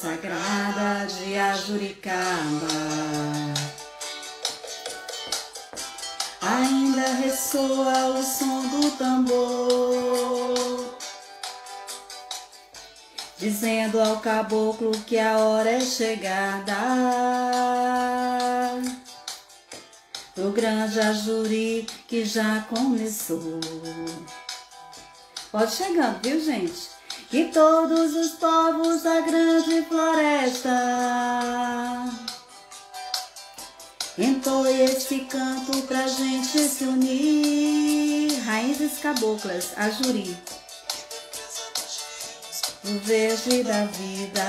sagrada de Ajuricaba. Ainda ressoa o som do tambor, dizendo ao caboclo que a hora é chegada pro grande Ajuri que já começou. Pode chegando, viu, gente? Que todos os povos da grande floresta entoie esse canto pra gente se unir. Raízes caboclas, Ajuri, o verde da vida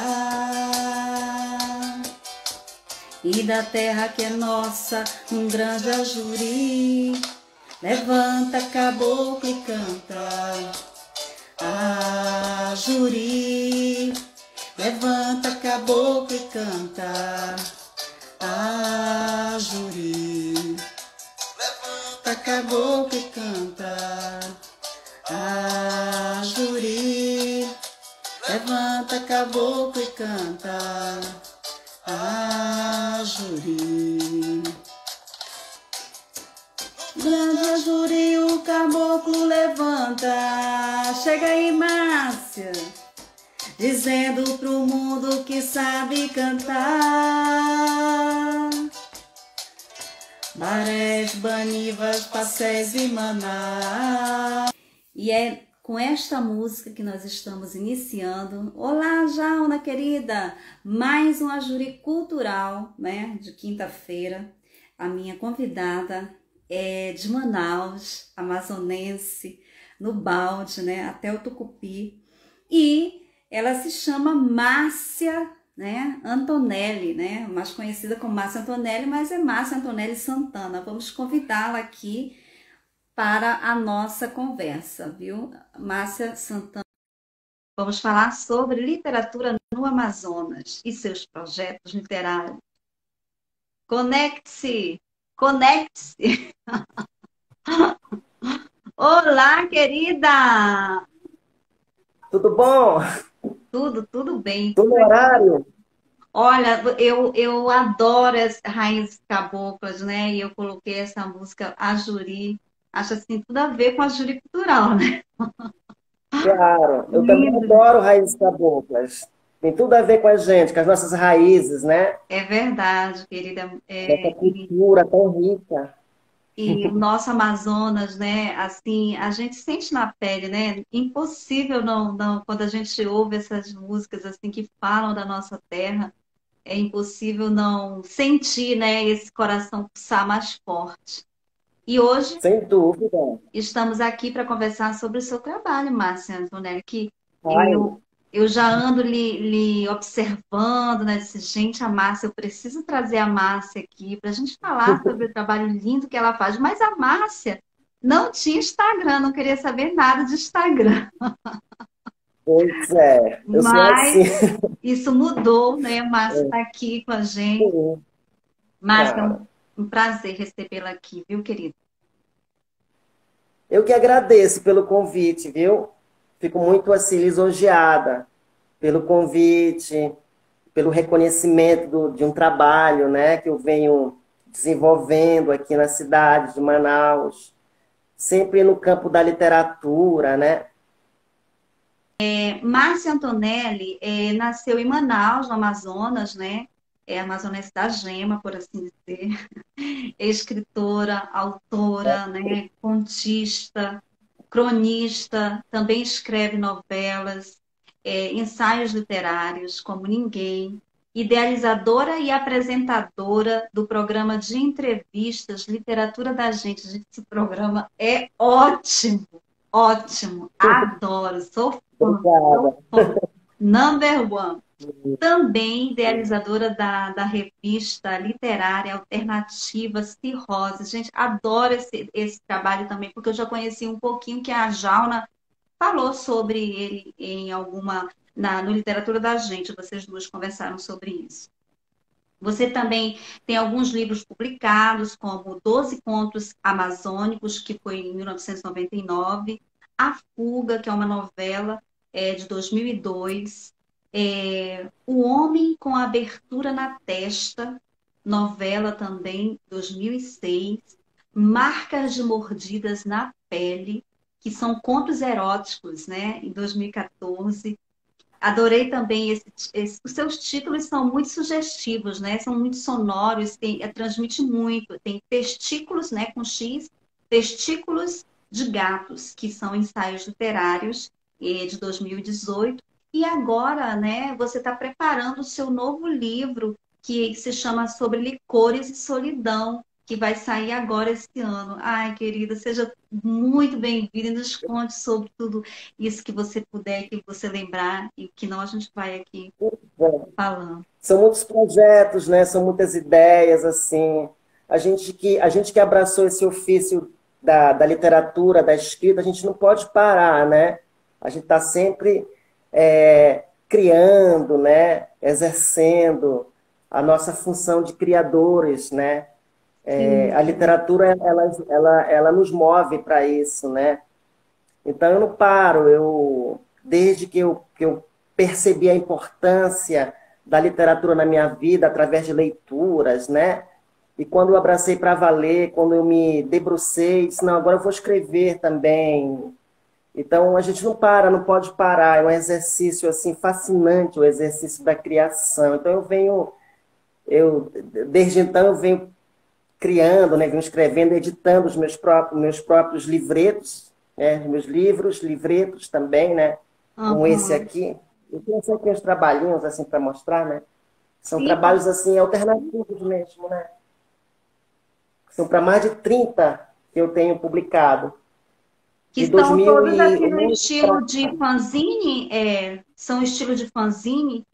e da terra que é nossa, um grande Ajuri. Levanta, caboclo, e canta, Ajuri. Levanta, caboclo, e canta, Ajuri. Levanta, caboclo, e canta, Ajuri. Levanta, caboclo, e canta, Ajuri. Grande Ajuri, o caboclo levanta. Chega aí, Márcia, dizendo pro mundo que sabe cantar. Marés, Banivas, Passés e Maná. E é com esta música que nós estamos iniciando. Olá, Jauna querida! Mais um Ajuri cultural, né, de quinta-feira. A minha convidada é de Manaus, amazonense, no balde, né, até o Tucupi. E ela se chama Márcia, né, Antonelli, né, mais conhecida como Márcia Antonelli, mas é Márcia Antonelli Santana. Vamos convidá-la aqui para a nossa conversa, viu? Márcia Santana. Vamos falar sobre literatura no Amazonas e seus projetos literários. Conecte-se! Conecte-se! Olá, querida! Tudo bom? Tudo bem. Tudo no horário? Olha, eu adoro as raízes caboclas, né? E eu coloquei essa música Ajuri. Acho assim, tudo a ver com a Ajuri cultural, né? Claro, eu também Lindo. adoro raízes caboclas. Tem tudo a ver com a gente, com as nossas raízes, né? É verdade, querida. Dessa cultura tão rica. E o nosso Amazonas, né? Assim, a gente sente na pele, né? Impossível não, quando a gente ouve essas músicas assim que falam da nossa terra, é impossível não sentir, né? Esse coração pulsar mais forte. E hoje Sem dúvida. estamos aqui para conversar sobre o seu trabalho, Márcia Antonelli, que Ai, eu já ando lhe observando, né? Disse, gente, a Márcia, eu preciso trazer a Márcia aqui para a gente falar sobre o trabalho lindo que ela faz. Mas a Márcia não tinha Instagram, não queria saber nada de Instagram. pois é, eu sou Mas assim. isso mudou, né? A Márcia está aqui com a gente. Sim, Márcia, é claro. um prazer recebê-la aqui, viu, querida? Eu que agradeço pelo convite, viu? Fico muito assim lisonjeada pelo convite, pelo reconhecimento de um trabalho, né, que eu venho desenvolvendo aqui na cidade de Manaus, sempre no campo da literatura, né? Márcia Antonelli nasceu em Manaus, no Amazonas, né? É amazonense da gema, por assim dizer. É escritora, autora, né? Contista, cronista, também escreve novelas, ensaios literários, como ninguém. Idealizadora e apresentadora do programa de entrevistas Literatura da Gente. Gente, esse programa é ótimo, ótimo, adoro, sou fã, Obrigada. number one. Também idealizadora da revista literária alternativa Cirrose. Gente, adoro esse trabalho também, porque eu já conheci um pouquinho que a Jauna falou sobre ele em alguma, no Literatura da Gente. Vocês duas conversaram sobre isso. Você também tem alguns livros publicados, como 12 Contos Amazônicos, que foi em 1999, A Fuga, que é uma novela de 2002, O Homem com a Abertura na Testa, novela também, 2006. Marcas de Mordidas na Pele, que são contos eróticos, né, em 2014. Adorei também os seus títulos são muito sugestivos, né? São muito sonoros, transmite muito. Tem Testículos, né, com X, Testículos de Gatos, que são ensaios literários de 2018. E agora, né, você está preparando o seu novo livro, que se chama Sobre Licores e Solidão, que vai sair agora esse ano. Ai, querida, seja muito bem-vinda e nos conte sobre tudo isso que você puder, que você lembrar, e que não a gente vai aqui falando. São muitos projetos, né? São muitas ideias, assim. A gente que abraçou esse ofício da literatura, da escrita, a gente não pode parar, né? A gente está sempre criando, né? Exercendo a nossa função de criadores, né? A literatura, ela nos move para isso, né? Então eu não paro, desde que eu percebi a importância da literatura na minha vida através de leituras, né? E quando eu abracei para valer, quando eu me debrucei, disse, não, agora eu vou escrever também. Então a gente não para, não pode parar, é um exercício assim fascinante, o exercício da criação. Então desde então eu venho criando, né? Venho escrevendo, editando os meus próprios livretos, né? Meus livros, livretos também, né? Como esse Uhum. aqui. Eu tenho aqui uns trabalhinhos assim para mostrar, né? São Sim, trabalhos assim alternativos mesmo, né? São para mais de 30 que eu tenho publicado. que De são todos aqui no 2008 para estilo de fanzine, são estilo de fanzine,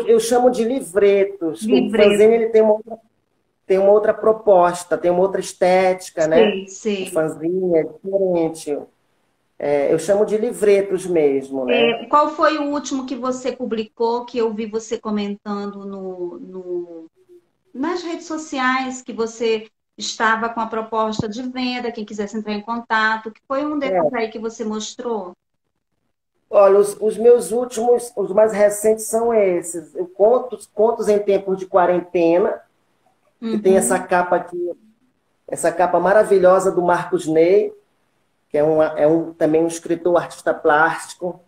eu chamo de livretos. O fanzine livreto, ele tem uma outra proposta, tem uma outra estética, né? sei, O sei. fanzine é diferente. Eu chamo de livretos mesmo, né? Qual foi o último que você publicou, que eu vi você comentando nas redes sociais, que você estava com a proposta de venda, quem quisesse entrar em contato, que foi um desses É. aí que você mostrou? Olha, os meus últimos, os mais recentes são esses. Contos em tempos de quarentena, que tem essa Uhum. capa aqui, essa capa maravilhosa do Marcos Ney, que também um escritor, artista plástico,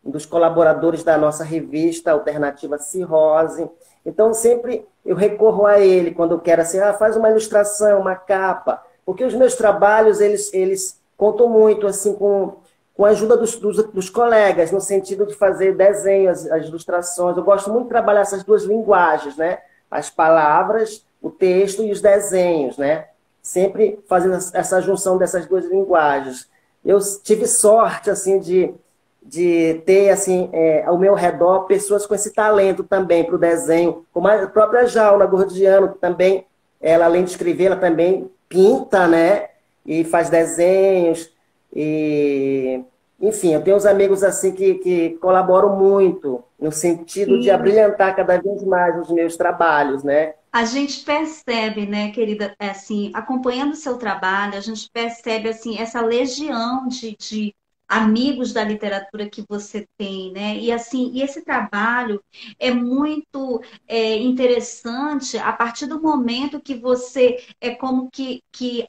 um dos colaboradores da nossa revista Alternativa Cirrose. Então, sempre eu recorro a ele quando eu quero assim, faz uma ilustração, uma capa, porque os meus trabalhos, eles contam muito assim com a ajuda dos colegas, no sentido de fazer desenhos, as ilustrações. Eu gosto muito de trabalhar essas duas linguagens, né? As palavras, o texto e os desenhos, né? Sempre fazendo essa junção dessas duas linguagens. Eu tive sorte assim de ter assim ao meu redor pessoas com esse talento também para o desenho, como a própria Jauna Gordiano, que também, ela além de escrever, ela também pinta, né? E faz desenhos, e enfim, eu tenho uns amigos assim que colaboram muito no sentido de E abrilhantar cada vez mais os meus trabalhos, né? a gente percebe, né, querida, assim, acompanhando o seu trabalho, a gente percebe, assim, essa legião de amigos da literatura que você tem, né? E, assim, e esse trabalho é muito interessante a partir do momento que você é como que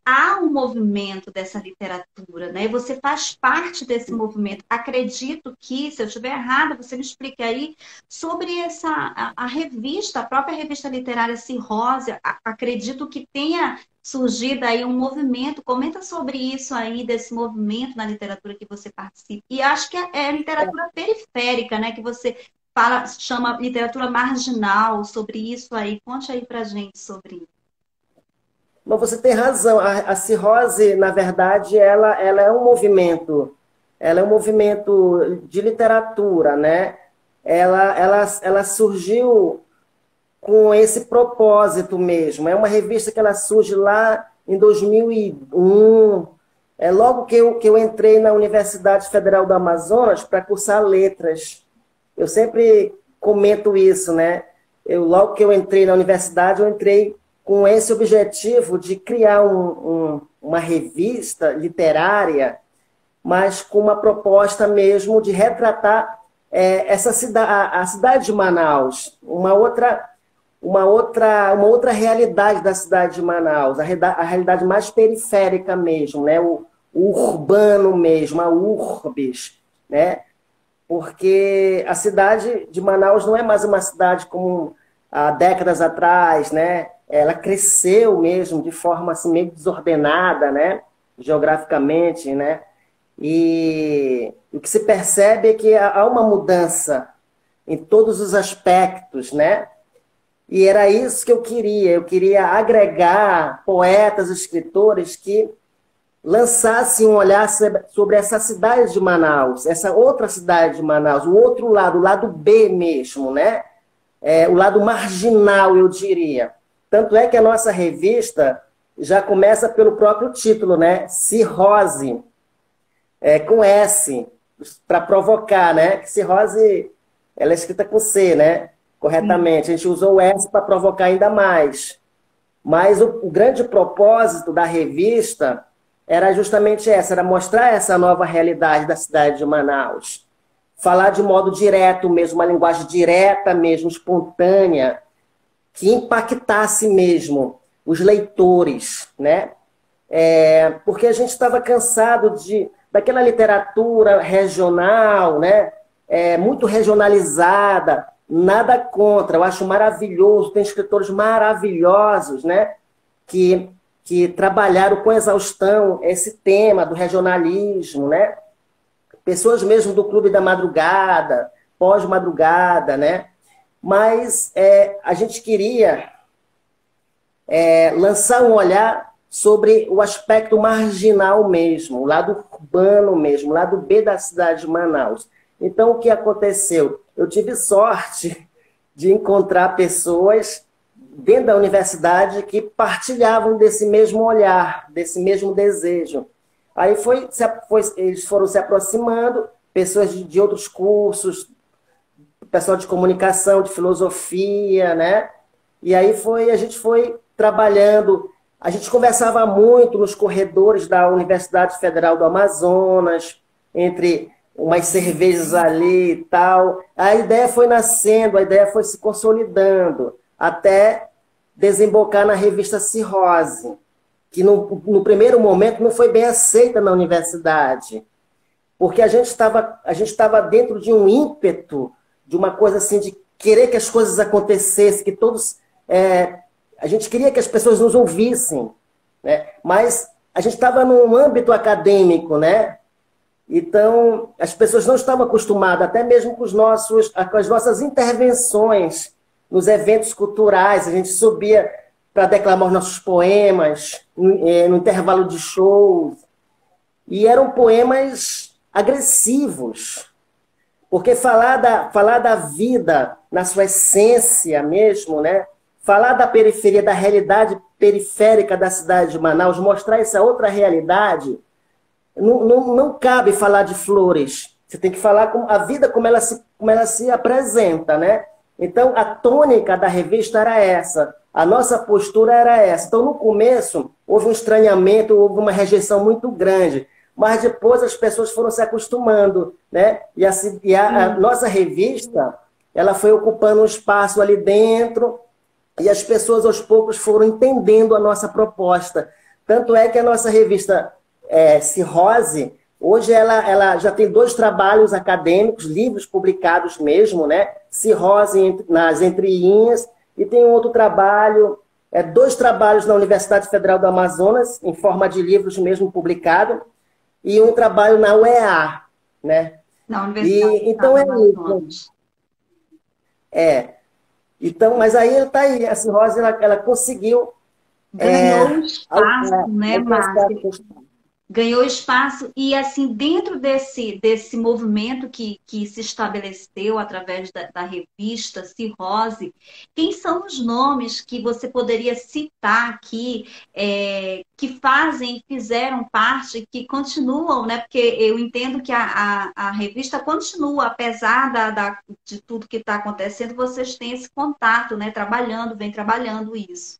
há um movimento dessa literatura, né? E você faz parte desse movimento. Acredito que, se eu estiver errada, você me explique aí sobre a revista, a própria revista literária Cirrose, acredito que tenha surgido aí um movimento. Comenta sobre isso aí, desse movimento na literatura que você participa. E acho que é literatura periférica, né? Que você fala, chama literatura marginal, sobre isso aí. Conte aí pra gente sobre isso. Mas você tem razão. A cirrose, na verdade, ela é um movimento de literatura, né? Ela surgiu com esse propósito mesmo. É uma revista que ela surge lá em 2001. É logo que eu entrei na Universidade Federal do Amazonas para cursar letras. Eu sempre comento isso, né? Logo que eu entrei na universidade, eu entrei com esse objetivo de criar uma revista literária mas com uma proposta mesmo de retratar essa cidade, a cidade de Manaus, uma outra realidade da cidade de Manaus, a realidade mais periférica mesmo, né? O urbano mesmo, a urbis, né? Porque a cidade de Manaus não é mais uma cidade como há décadas atrás, né? Ela cresceu mesmo de forma assim, meio desordenada, né? Geograficamente, né? E o que se percebe é que há uma mudança em todos os aspectos, né? E era isso que eu queria agregar poetas, escritores que lançassem um olhar sobre essa cidade de Manaus, essa outra cidade de Manaus, o outro lado, o lado B mesmo, né? O lado marginal, eu diria. Tanto é que a nossa revista já começa pelo próprio título, né? Cirrose, com S, para provocar, né? Que cirrose, ela é escrita com C, né? Corretamente. A gente usou o S para provocar ainda mais. Mas o grande propósito da revista era justamente essa, era mostrar essa nova realidade da cidade de Manaus. Falar de modo direto mesmo, uma linguagem direta mesmo, espontânea, que impactasse mesmo os leitores, né? Porque a gente estava cansado daquela literatura regional, né? Muito regionalizada, nada contra, eu acho maravilhoso, tem escritores maravilhosos, né? Que trabalharam com exaustão esse tema do regionalismo, né? Pessoas mesmo do Clube da Madrugada, pós-madrugada, né? Mas a gente queria lançar um olhar sobre o aspecto marginal mesmo, o lado urbano mesmo, o lado B da cidade de Manaus. Então, o que aconteceu? Eu tive sorte de encontrar pessoas dentro da universidade que partilhavam desse mesmo olhar, desse mesmo desejo. Aí eles foram se aproximando, pessoas de outros cursos, pessoal de comunicação, de filosofia, né? E aí a gente foi trabalhando, a gente conversava muito nos corredores da Universidade Federal do Amazonas, entre umas cervejas ali e tal. A ideia foi nascendo, a ideia foi se consolidando, até desembocar na revista Cirrose, que no primeiro momento não foi bem aceita na universidade, porque a gente estava dentro de um ímpeto, de uma coisa assim, de querer que as coisas acontecessem, que todos... a gente queria que as pessoas nos ouvissem, né? Mas a gente estava num âmbito acadêmico, né? Então, as pessoas não estavam acostumadas, até mesmo com as nossas intervenções nos eventos culturais. A gente subia para declamar os nossos poemas no intervalo de shows. E eram poemas agressivos, porque falar da vida na sua essência mesmo, né? Falar da periferia, da realidade periférica da cidade de Manaus, mostrar essa outra realidade, não cabe falar de flores. Você tem que falar com a vida como ela se apresenta, né? Então, a tônica da revista era essa. A nossa postura era essa. Então, no começo, houve um estranhamento, houve uma rejeição muito grande. Mas depois as pessoas foram se acostumando, né? E a nossa revista, ela foi ocupando um espaço ali dentro e as pessoas, aos poucos, foram entendendo a nossa proposta. Tanto é que a nossa revista Cirrose, hoje ela já tem 2 trabalhos acadêmicos, livros publicados mesmo, né? Cirrose nas entrelinhas, e tem um outro trabalho, 2 trabalhos na Universidade Federal do Amazonas, em forma de livros mesmo publicado, e um trabalho na UEA, né? Na Universidade então isso. Então, mas aí está aí, a Cirrose, ela conseguiu... Ganhou espaço, né, Márcia? Ganhou espaço e, assim, dentro desse movimento que se estabeleceu através da revista Cirrose, quem são os nomes que você poderia citar aqui, que fizeram parte, que continuam, né? Porque eu entendo que a revista continua, apesar de tudo que está acontecendo, vocês têm esse contato, né? Vem trabalhando isso.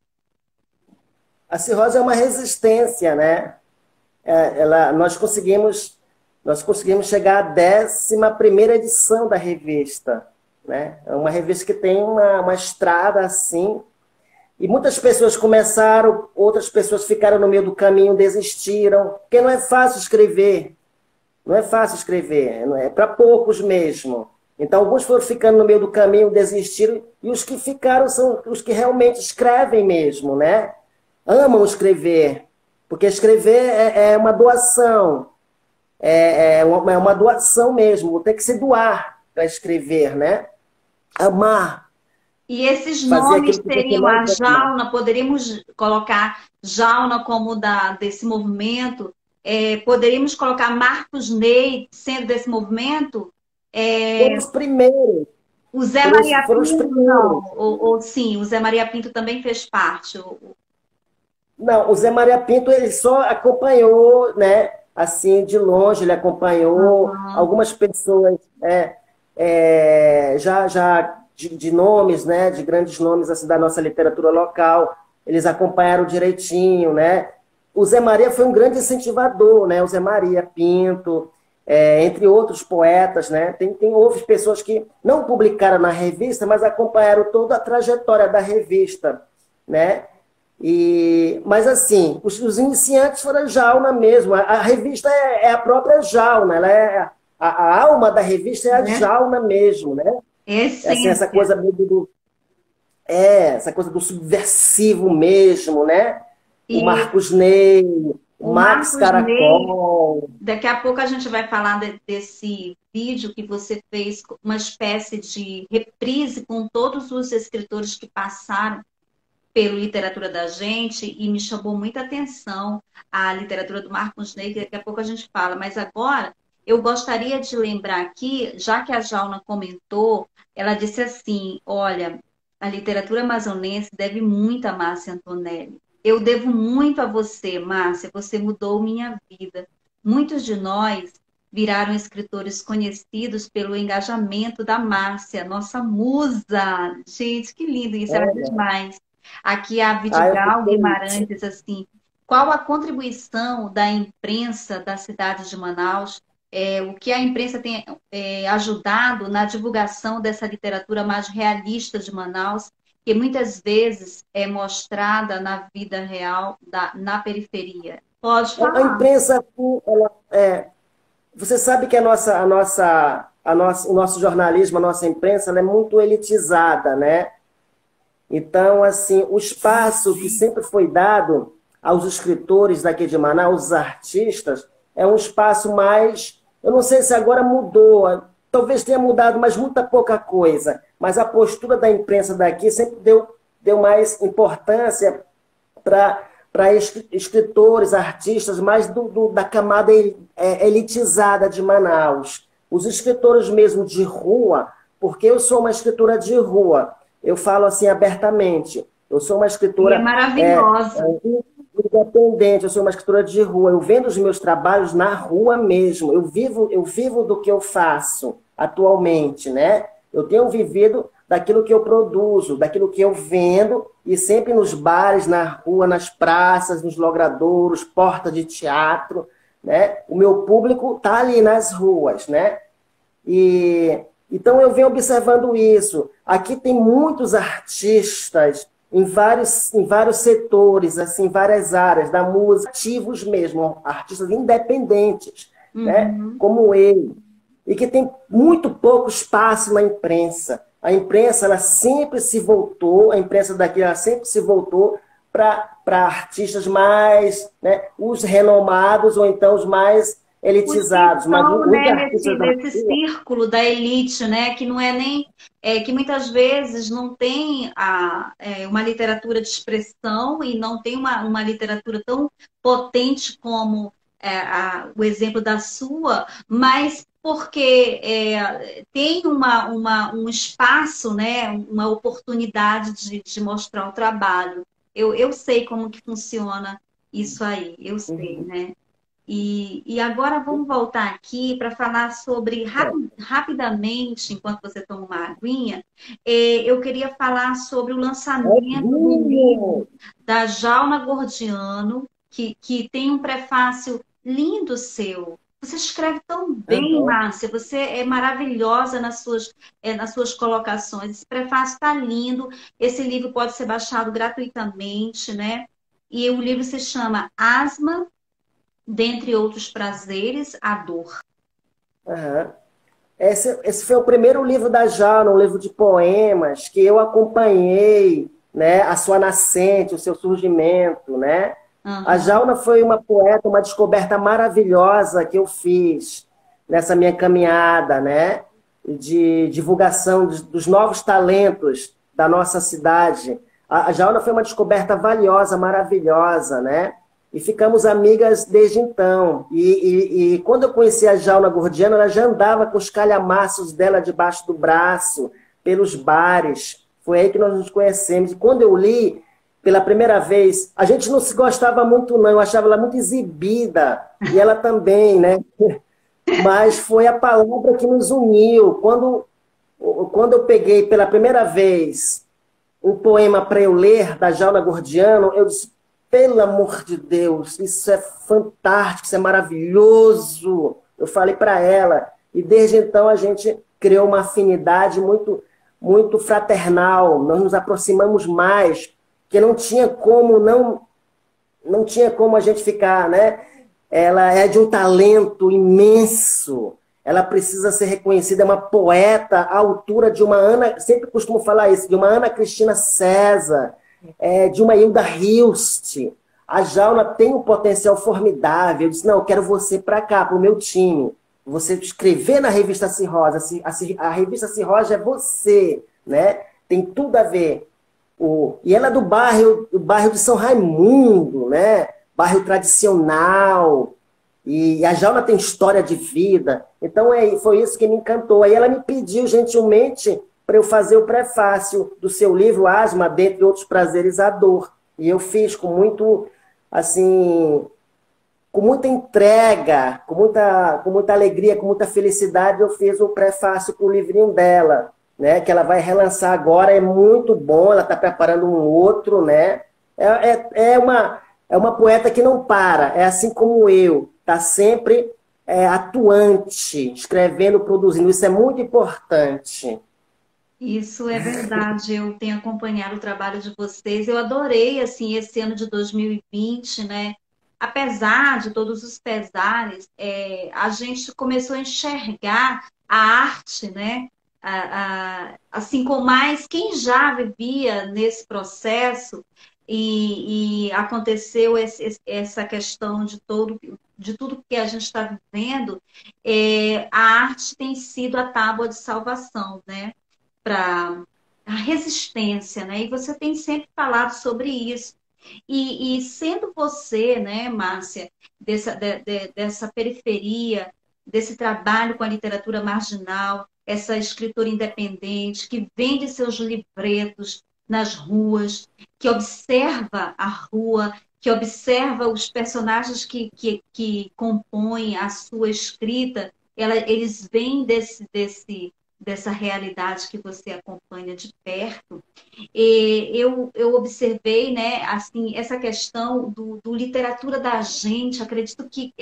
A Cirrose é uma resistência, né? Nós conseguimos nós conseguimos chegar à 11ª edição da revista, né? É uma revista que tem uma estrada assim, e muitas pessoas começaram, outras pessoas ficaram no meio do caminho, desistiram, porque não é fácil escrever, não é fácil escrever, não é para poucos mesmo. Então, alguns foram ficando no meio do caminho, desistiram, e os que ficaram são os que realmente escrevem mesmo, né? Amam escrever, porque escrever é uma doação, é uma doação mesmo, tem que se doar para escrever, né? Amar, E esses fazer nomes aquilo que você seriam mais a ama. Jauna, poderíamos colocar Jauna como desse movimento, poderíamos colocar Marcos Ney sendo desse movimento, Foram é, os primeiros, o Zé Maria foram os Pinto primeiros. não, ou sim, o Zé Maria Pinto também fez parte. Não, o Zé Maria Pinto, ele só acompanhou, né? Assim, de longe, ele acompanhou Aham. algumas pessoas, já de nomes, né? De grandes nomes assim, da nossa literatura local, eles acompanharam direitinho, né? O Zé Maria foi um grande incentivador, né? O Zé Maria Pinto, entre outros poetas, né? Houve pessoas que não publicaram na revista, mas acompanharam toda a trajetória da revista, né? Mas assim, os iniciantes foram a Jauna mesmo. A revista é a própria Jauna, ela a alma da revista é a Né? Jauna mesmo, né? É assim, Essência. essa coisa do subversivo mesmo, né? O E Marcos Ney, o o Max Marcos Ney, Caracol. daqui a pouco a gente vai falar desse vídeo que você fez, uma espécie de reprise com todos os escritores que passaram pela literatura da gente e me chamou muita atenção a literatura do Marcos Ney, que daqui a pouco a gente fala. Mas agora eu gostaria de lembrar aqui, já que a Jauna comentou, ela disse assim: olha, a literatura amazonense deve muito a Márcia Antonelli. Eu devo muito a você, Márcia, você mudou minha vida. Muitos de nós viraram escritores conhecidos pelo engajamento da Márcia, nossa musa. Gente, que lindo isso, ela diz mais. Aqui a Eu fico Vidigal feliz. Guimarães diz assim: qual a contribuição da imprensa da cidade de Manaus? O que a imprensa tem ajudado na divulgação dessa literatura mais realista de Manaus, que muitas vezes é mostrada na vida real, na periferia. Pode A falar. imprensa, você sabe que o nosso jornalismo, a nossa imprensa, ela é muito elitizada, né? Então, assim, o espaço que sempre foi dado aos escritores daqui de Manaus, os artistas, é um espaço mais. Eu não sei se agora mudou, talvez tenha mudado, mas muita pouca coisa. Mas a postura da imprensa daqui sempre deu mais importância para escritores, artistas, mais da camada elitizada de Manaus. Os escritores mesmo de rua, porque eu sou uma escritora de rua, eu falo assim abertamente. Eu sou uma E é escritora maravilhosa. independente, eu sou uma escritora de rua. Eu vendo os meus trabalhos na rua mesmo. Eu vivo do que eu faço atualmente, né? Eu tenho vivido daquilo que eu produzo, daquilo que eu vendo, e sempre nos bares, na rua, nas praças, nos logradouros, porta de teatro, né? O meu público está ali nas ruas, né? E então eu venho observando isso. Aqui tem muitos artistas em vários setores, assim, várias áreas da música, ativos mesmo, artistas independentes, né? Uhum. Como ele, e que tem muito pouco espaço na imprensa. A imprensa, ela sempre se voltou, a imprensa daqui, ela sempre se voltou para artistas mais, né, os renomados ou então os mais Os que elitizados, mas estão, os né, artistas da nesse rua, círculo da elite, né, que não é nem que muitas vezes não tem uma literatura de expressão e não tem uma literatura tão potente como o exemplo da sua, mas porque tem um espaço, né, uma oportunidade de mostrar o trabalho. Eu sei como que funciona isso aí, eu sei, uhum, né? E agora vamos voltar aqui para falar sobre, rapidamente, enquanto você toma uma aguinha, eu queria falar sobre o lançamento do livro vinho. da Jauna Gordiano, que tem um prefácio lindo seu. Você escreve tão bem, Aham. Márcia. Você é maravilhosa nas suas colocações. Esse prefácio está lindo. Esse livro pode ser baixado gratuitamente, né? E o livro se chama Asma, dentre outros prazeres, a dor. Aham. Esse foi o primeiro livro da Jauna, um livro de poemas que eu acompanhei, né, a sua nascente, o seu surgimento, né? A Aham. Jauna foi uma poeta, uma descoberta maravilhosa que eu fiz nessa minha caminhada, né, de divulgação dos novos talentos da nossa cidade. A Jauna foi uma descoberta valiosa, maravilhosa, né? E ficamos amigas desde então. E quando eu conheci a Jauna Gordiano, ela já andava com os calhamaços dela debaixo do braço, pelos bares. Foi aí que nós nos conhecemos. E quando eu li pela primeira vez, a gente não se gostava muito, não. Eu achava ela muito exibida. E ela também, né? Mas foi a palavra que nos uniu. Quando eu peguei pela primeira vez um poema para eu ler, da Jauna Gordiano, eu disse, pelo amor de Deus, isso é fantástico, isso é maravilhoso. Eu falei para ela. E desde então a gente criou uma afinidade muito, muito fraternal. Nós nos aproximamos mais, porque não tinha como a gente ficar, né? Ela é de um talento imenso. Ela precisa ser reconhecida, é uma poeta à altura de uma Ana, sempre costumo falar isso, de uma Ana Cristina César, de uma Hilda Hilst. A Jauna tem um potencial formidável. Eu disse, não, eu quero você para cá, para o meu time. Você escrever na revista Cirrosa. A revista Cirrosa é você, né? Tem tudo a ver. E ela é do bairro de São Raimundo, né? Bairro tradicional. E a Jauna tem história de vida. Então foi isso que me encantou. Aí ela me pediu gentilmente para eu fazer o prefácio do seu livro Asma, dentre outros prazeres, a dor. E eu fiz com muito, assim, com muita entrega, com muita alegria, com muita felicidade, eu fiz o prefácio para o livrinho dela, né? Que ela vai relançar agora, é muito bom, ela está preparando um outro, né? É uma poeta que não para, é assim como eu, está sempre atuante, escrevendo, produzindo, isso é muito importante. Isso é verdade, eu tenho acompanhado o trabalho de vocês. Eu adorei assim esse ano de 2020, né? Apesar de todos os pesares, a gente começou a enxergar a arte, né? Assim com mais quem já vivia nesse processo e aconteceu essa questão de tudo que a gente está vivendo, a arte tem sido a tábua de salvação, né? Para a resistência, né? E você tem sempre falado sobre isso. E sendo você, né, Márcia, dessa periferia, desse trabalho com a literatura marginal, essa escritora independente que vende seus livretos nas ruas, que observa a rua, que observa os personagens que compõem a sua escrita, eles vêm dessa realidade que você acompanha de perto. Eu observei, né, assim, essa questão do literatura da gente, acredito que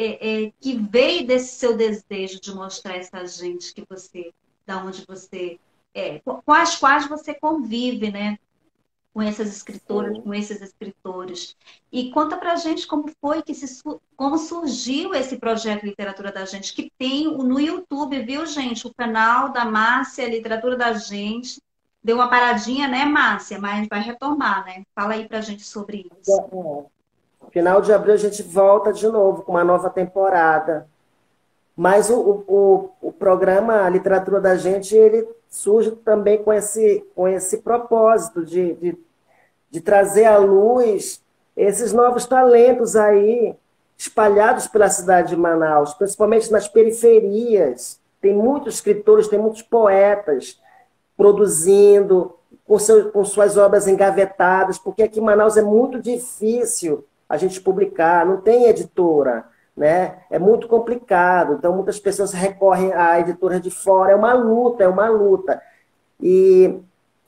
veio desse seu desejo de mostrar essa gente que você, da onde você, com as quais você convive, né? Com essas escritoras, Sim. com esses escritores. E conta pra gente como foi como surgiu esse projeto Literatura da Gente, que tem no YouTube, viu, gente? O canal da Márcia, Literatura da Gente. Deu uma paradinha, né, Márcia? Mas vai retomar, né? Fala aí pra gente sobre isso. Final de abril a gente volta de novo com uma nova temporada. Mas o programa a Literatura da Gente, ele surge também com esse propósito de trazer à luz esses novos talentos aí espalhados pela cidade de Manaus, principalmente nas periferias. Tem muitos escritores, tem muitos poetas produzindo, com suas obras engavetadas, porque aqui em Manaus é muito difícil a gente publicar, não tem editora, né? É muito complicado, então muitas pessoas recorrem a editoras de fora, é uma luta, é uma luta. E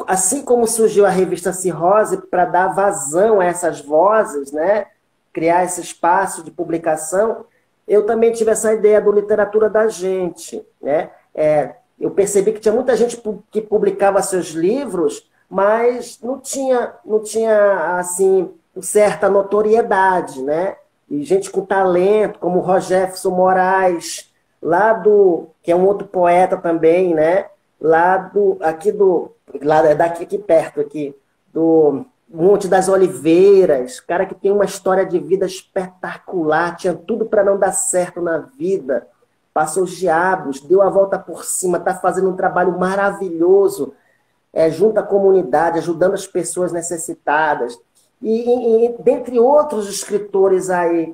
assim como surgiu a revista Cirrose para dar vazão a essas vozes, né? Criar esse espaço de publicação, eu também tive essa ideia do literatura da gente, né? Eu percebi que tinha muita gente que publicava seus livros, mas não tinha assim, certa notoriedade, né? E gente com talento, como o Rogério Moraes, que é um outro poeta também, né? Daqui aqui perto, aqui, do Monte das Oliveiras, cara que tem uma história de vida espetacular, tinha tudo para não dar certo na vida, passou os diabos, deu a volta por cima, está fazendo um trabalho maravilhoso, junto à comunidade, ajudando as pessoas necessitadas. E dentre outros escritores aí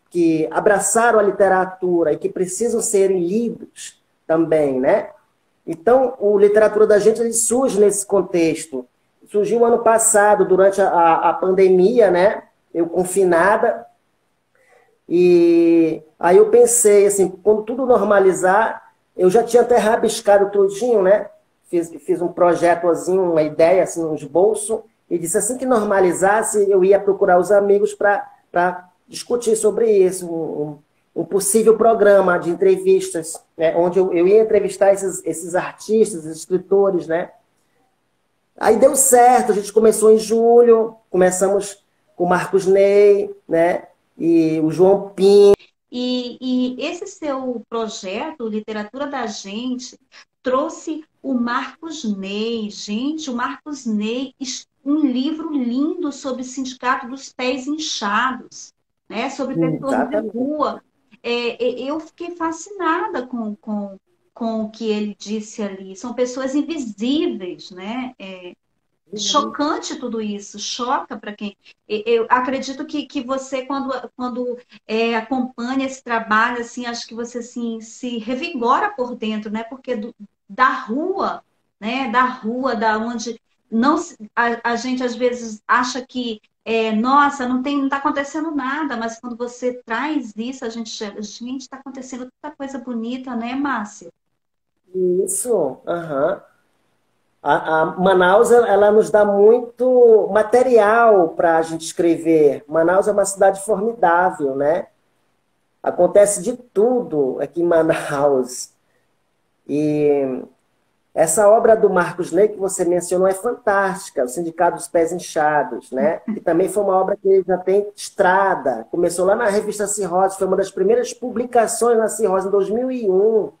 que abraçaram a literatura e que precisam serem lidos também, né? Então, o Literatura da Gente ele surge nesse contexto. Surgiu ano passado, durante a pandemia, né? Eu confinada. E aí eu pensei, assim, quando tudo normalizar, eu já tinha até rabiscado tudinho, né? Fiz um projetozinho, uma ideia, assim, um esboço, e disse assim que normalizasse, eu ia procurar os amigos para discutir sobre isso, um possível programa de entrevistas, né? Onde eu ia entrevistar esses artistas, esses escritores, né? Aí deu certo, a gente começou em julho, começamos com o Marcos Ney, né? E o João Pinto. E esse seu projeto, Literatura da Gente, trouxe o Marcos Ney. Gente, o Marcos Ney, um livro lindo sobre o Sindicato dos Pés Inchados, né? Sobre pessoas de rua. Eu fiquei fascinada com o que ele disse ali. São pessoas invisíveis, né? Chocante tudo isso, choca para quem. Eu acredito que você, quando acompanha esse trabalho, assim, acho que você assim, se revigora por dentro, né? Porque da rua, né? Da rua, da onde não a gente às vezes acha que nossa, não está acontecendo nada, mas quando você traz isso, a gente chega, gente, está acontecendo tanta coisa bonita, né, Márcia? Isso, aham. A Manaus, ela nos dá muito material para a gente escrever. Manaus é uma cidade formidável, né? Acontece de tudo aqui em Manaus. E essa obra do Marcos Ney que você mencionou é fantástica, o Sindicato dos Pés Inchados, né? Que também foi uma obra que já tem estrada. Começou lá na revista Cirrose, foi uma das primeiras publicações na Cirrose em 2001.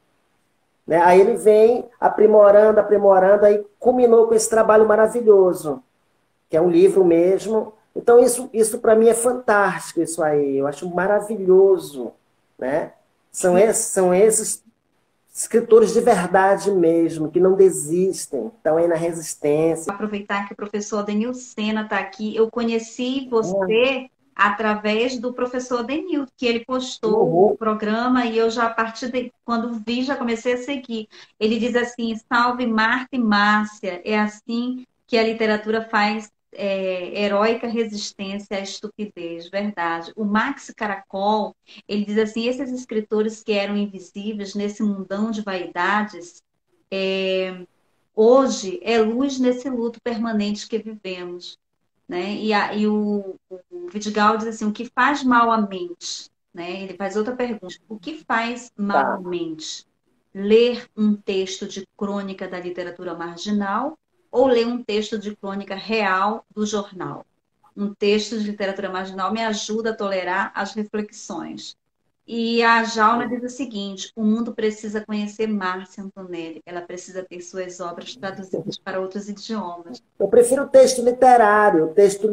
Né? Aí ele vem aprimorando, aprimorando, aí culminou com esse trabalho maravilhoso, que é um livro mesmo. Então isso para mim é fantástico, isso aí, eu acho maravilhoso. Né? São esses escritores de verdade mesmo, que não desistem, estão aí na resistência. Vou aproveitar que o professor Adenil Sena está aqui. Eu conheci você através do professor Adenil, que ele postou o programa e eu já, a partir de quando vi, já comecei a seguir. Ele diz assim, salve Marta e Márcia, é assim que a literatura faz heróica resistência à estupidez, verdade. O Max Caracol, ele diz assim, esses escritores que eram invisíveis nesse mundão de vaidades, hoje é luz nesse luto permanente que vivemos. Né? E o Vidigal diz assim, o que faz mal à mente? Né? Ele faz outra pergunta, o que faz mal à mente? Ler um texto de crônica da literatura marginal ou ler um texto de crônica real do jornal? Um texto de literatura marginal me ajuda a tolerar as reflexões. E a Jauna diz o seguinte, o mundo precisa conhecer Márcia Antonelli, ela precisa ter suas obras traduzidas para outros idiomas. Eu prefiro o texto literário, o texto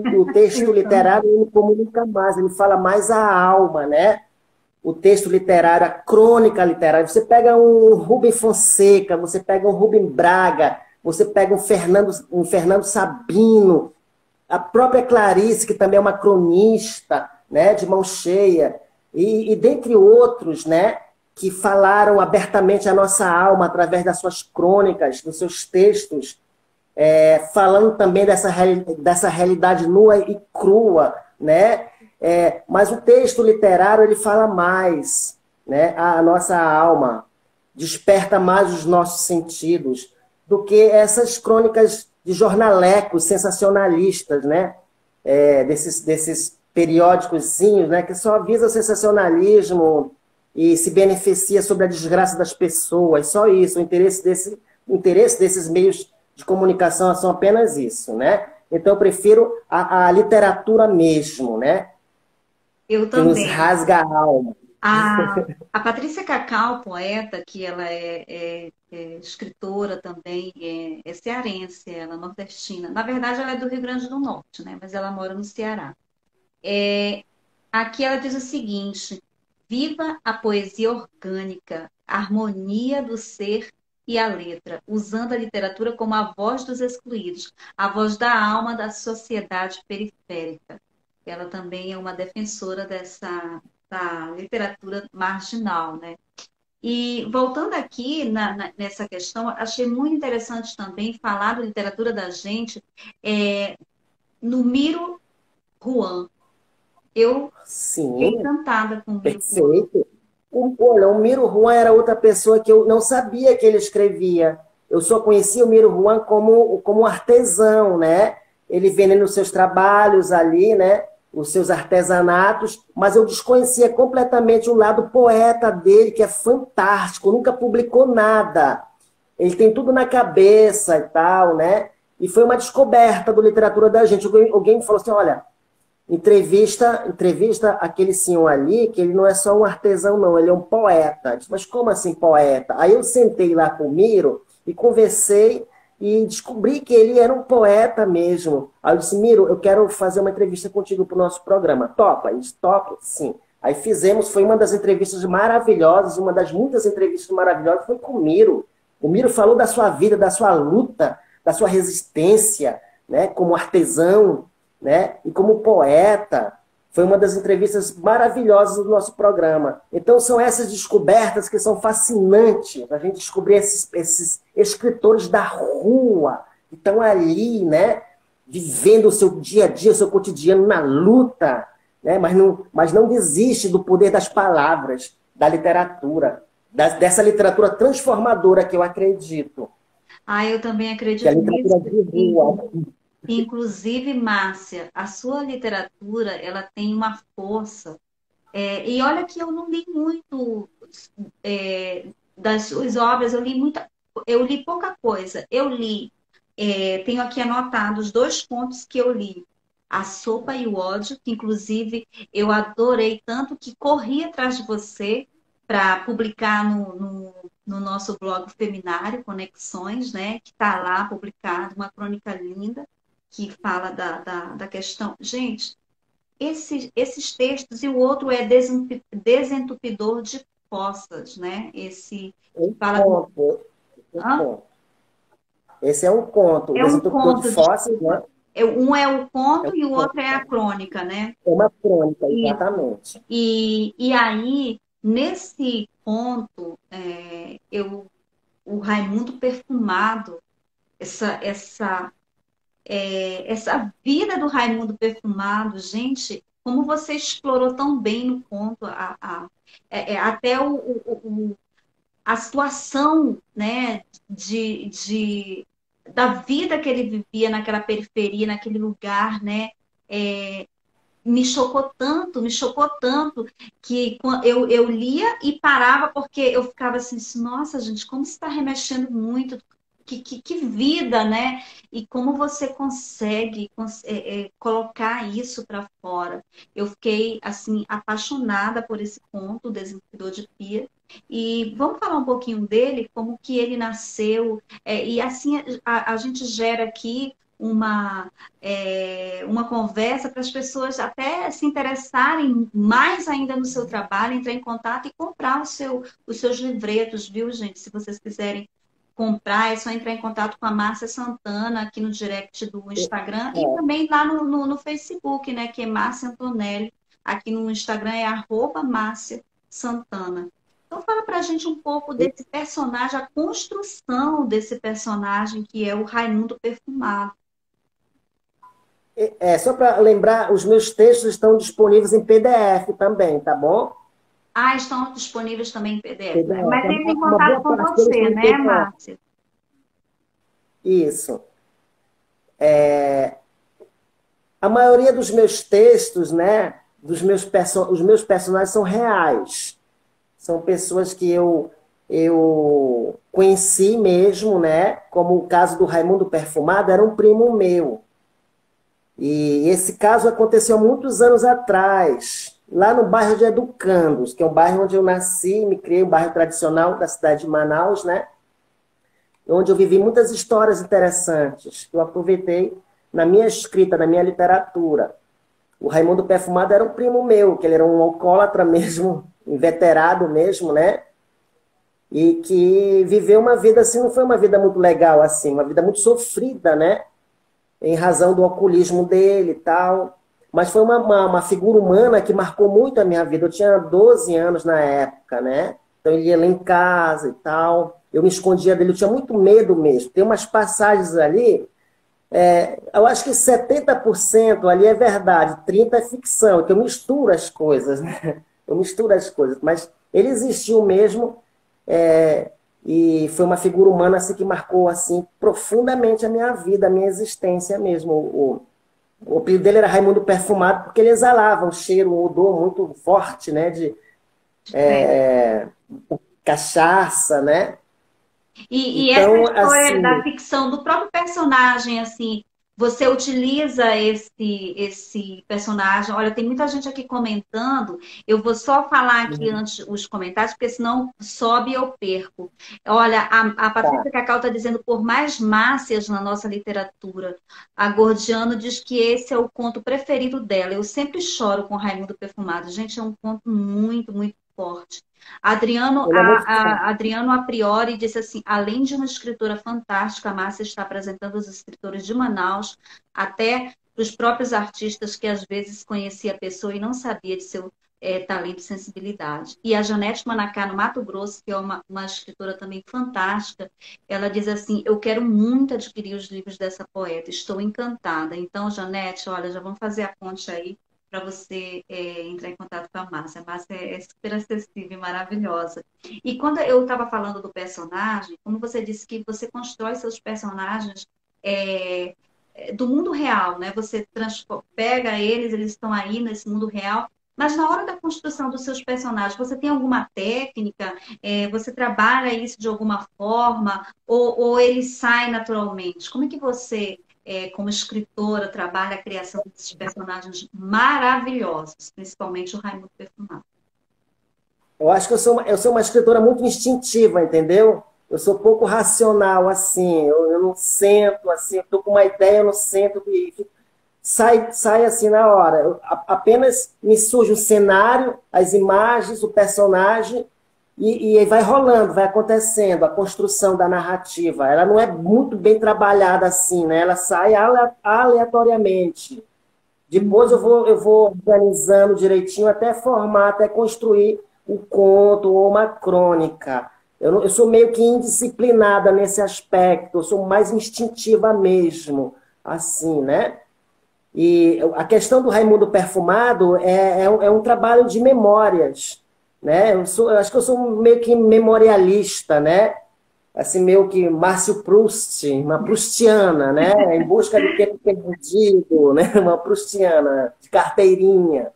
literário ele comunica mais, ele fala mais a alma, né? O texto literário, a crônica literária, você pega um Rubem Fonseca, você pega um Rubem Braga, você pega um Fernando Sabino, a própria Clarice, que também é uma cronista, né, de mão cheia, e dentre outros, né, que falaram abertamente a nossa alma através das suas crônicas, dos seus textos, falando também dessa realidade nua e crua, né? Mas o texto literário ele fala mais, né, a nossa alma, desperta mais os nossos sentidos do que essas crônicas de jornalecos sensacionalistas, né? Desses periódicozinhos, né, que só visa o sensacionalismo, e se beneficia sobre a desgraça das pessoas, só isso. O interesse desses meios de comunicação são apenas isso, né? Então eu prefiro a literatura mesmo, né? Eu Que nos também. rasga a alma. A Patrícia Cacau, poeta, que ela é escritora também, é cearense, ela é nordestina. Na verdade, ela é do Rio Grande do Norte, né? Mas ela mora no Ceará. Aqui ela diz o seguinte: viva a poesia orgânica, a harmonia do ser e a letra, usando a literatura como a voz dos excluídos, a voz da alma da sociedade periférica. Ela também é uma defensora da literatura marginal, né? E voltando aqui nessa questão, achei muito interessante também falar da literatura da gente no Miro Juan. Eu fiquei Sim, encantada com o Miro Juan. perfeito. Olha, o Miro Juan era outra pessoa que eu não sabia que ele escrevia. Eu só conhecia o Miro Juan como artesão, né? Ele vendendo os seus trabalhos ali, né? Os seus artesanatos, mas eu desconhecia completamente o lado poeta dele, que é fantástico, nunca publicou nada. Ele tem tudo na cabeça e tal, né? E foi uma descoberta do literatura da gente. Alguém me falou assim, olha, entrevista aquele senhor ali, que ele não é só um artesão, não, ele é um poeta. Eu disse, mas como assim poeta? Aí eu sentei lá com o Miro e conversei e descobri que ele era um poeta mesmo. Aí eu disse, Miro, eu quero fazer uma entrevista contigo para o nosso programa. Topa? Ele disse, topa, sim. Aí fizemos, foi uma das entrevistas maravilhosas, uma das muitas entrevistas maravilhosas, foi com o Miro. O Miro falou da sua vida, da sua luta, da sua resistência, né, como artesão, né? E como poeta, foi uma das entrevistas maravilhosas do nosso programa. Então, são essas descobertas que são fascinantes, a gente descobrir esses escritores da rua, que estão ali, né? Vivendo o seu dia a dia, o seu cotidiano na luta, né? Mas não desiste do poder das palavras, da literatura, dessa literatura transformadora que eu acredito, Eu também que é a acredito nisso. literatura de rua. Inclusive, Márcia, a sua literatura, ela tem uma força. E olha que eu não li muito das suas obras, eu li pouca coisa. Tenho aqui anotado os dois contos que eu li. A Sopa e o Ódio, que inclusive eu adorei tanto que corri atrás de você para publicar no nosso blog Feminário Conexões, né? Que está lá publicado, uma crônica linda que fala da questão. Gente, esses textos, e o outro é Desentupidor de Fossas, né? Esse que Um fala do. ponto. Um Hã? ponto. Esse é um conto, o É um Desentupidor de conto, Fósseis, né? desculpa. Um é o É conto um e o outro conto, é a crônica, né? é uma crônica, Isso. exatamente. E aí, nesse conto, o Raimundo Perfumado, essa vida do Raimundo Perfumado, gente, como você explorou tão bem no conto, até a situação, né, da vida que ele vivia naquela periferia, naquele lugar, né, é, me chocou tanto, que eu lia e parava porque eu ficava assim, nossa, gente, como você está remexendo muito, que vida, né? E como você consegue colocar isso para fora. Eu fiquei, assim, apaixonada por esse conto, o Desentupidor de Pia. E vamos falar um pouquinho dele, como que ele nasceu. E assim a gente gera aqui uma conversa para as pessoas até se interessarem mais ainda no seu trabalho, entrar em contato e comprar os seus livretos, viu, gente? Se vocês quiserem comprar, é só entrar em contato com a Márcia Santana aqui no direct do Instagram e É, também lá no Facebook, né? Que é Márcia Antonelli. Aqui no Instagram é @Márcia Santana. Então fala pra gente um pouco desse personagem, a construção desse personagem que é o Raimundo Perfumado. só para lembrar, os meus textos estão disponíveis em PDF também, tá bom? Estão disponíveis também em PDF, né? PDF, Mas entre em uma contato boa com parte deles você, estão em né, PDF. Márcia? Isso. A maioria dos meus textos, né, os meus personagens são reais. são pessoas que eu conheci mesmo, né? Como o caso do Raimundo Perfumado, era um primo meu. E esse caso aconteceu há muitos anos atrás, lá no bairro de Educandos, que é um bairro onde eu nasci, me criei, um bairro tradicional da cidade de Manaus, né? Onde eu vivi muitas histórias interessantes, que eu aproveitei na minha escrita, na minha literatura. O Raimundo Perfumado era um primo meu, que ele era um alcoólatra mesmo, inveterado mesmo, né? E que viveu uma vida assim, não foi uma vida muito legal assim, uma vida muito sofrida, né? Em razão do alcoolismo dele e tal. Mas foi uma figura humana que marcou muito a minha vida. Eu tinha 12 anos na época, né? Então ele ia lá em casa e tal. Eu me escondia dele, eu tinha muito medo mesmo. Tem umas passagens ali, eu acho que 70% ali é verdade, 30% é ficção, que eu misturo as coisas, né? Eu misturo as coisas, mas ele existiu mesmo, é, e foi uma figura humana assim, que marcou assim, profundamente a minha vida, a minha existência mesmo. O apelido dele era Raimundo Perfumado, porque ele exalava um cheiro, um odor muito forte, né? De cachaça, né? E essa Então, história da assim, ficção do próprio personagem, assim, você utiliza esse personagem. Olha, tem muita gente aqui comentando. Eu vou só falar aqui antes os comentários, porque senão sobe e eu perco. Olha, a tá. Patrícia Cacau está dizendo por mais Márcias na nossa literatura. A Gordiano diz que esse é o conto preferido dela. Eu sempre choro com Raimundo Perfumado. Gente, é um conto muito, muito forte. Ele é muito forte. Adriano a priori disse assim: além de uma escritora fantástica, a Márcia está apresentando os escritores de Manaus, até para os próprios artistas que às vezes conhecia a pessoa e não sabia de seu talento e sensibilidade. E a Janete Manacá, no Mato Grosso, que é uma escritora também fantástica, ela diz assim: eu quero muito adquirir os livros dessa poeta, estou encantada. Então, Janete, olha, já vamos fazer a ponte aí para você entrar em contato com a Márcia. A Márcia é super acessível e maravilhosa. E quando eu estava falando do personagem, como você disse que você constrói seus personagens é, do mundo real, né? Você pega eles, eles estão aí nesse mundo real. Mas na hora da construção dos seus personagens, você tem alguma técnica? Você trabalha isso de alguma forma? Ou ele sai naturalmente? Como é que você como escritora, trabalha a criação desses personagens maravilhosos, principalmente o Raimundo Perfumado? Eu acho que eu sou uma escritora muito instintiva, entendeu? Eu sou pouco racional, assim. Eu não sento, assim, eu tô com uma ideia, eu não sento e sai assim na hora. Apenas me surge o cenário, as imagens, o personagem, e vai rolando, vai acontecendo a construção da narrativa. Ela não é muito bem trabalhada assim, né? Ela sai aleatoriamente. Depois eu vou organizando direitinho até formar, até construir um conto ou uma crônica. Eu sou meio que indisciplinada nesse aspecto, eu sou mais instintiva mesmo, assim, né? E a questão do Raimundo Perfumado é um trabalho de memórias, né? Eu acho que eu sou meio que memorialista, né? Assim, meio que Márcio Proust, uma proustiana, né? Em busca de tempo perdido, né? Uma proustiana, de carteirinha.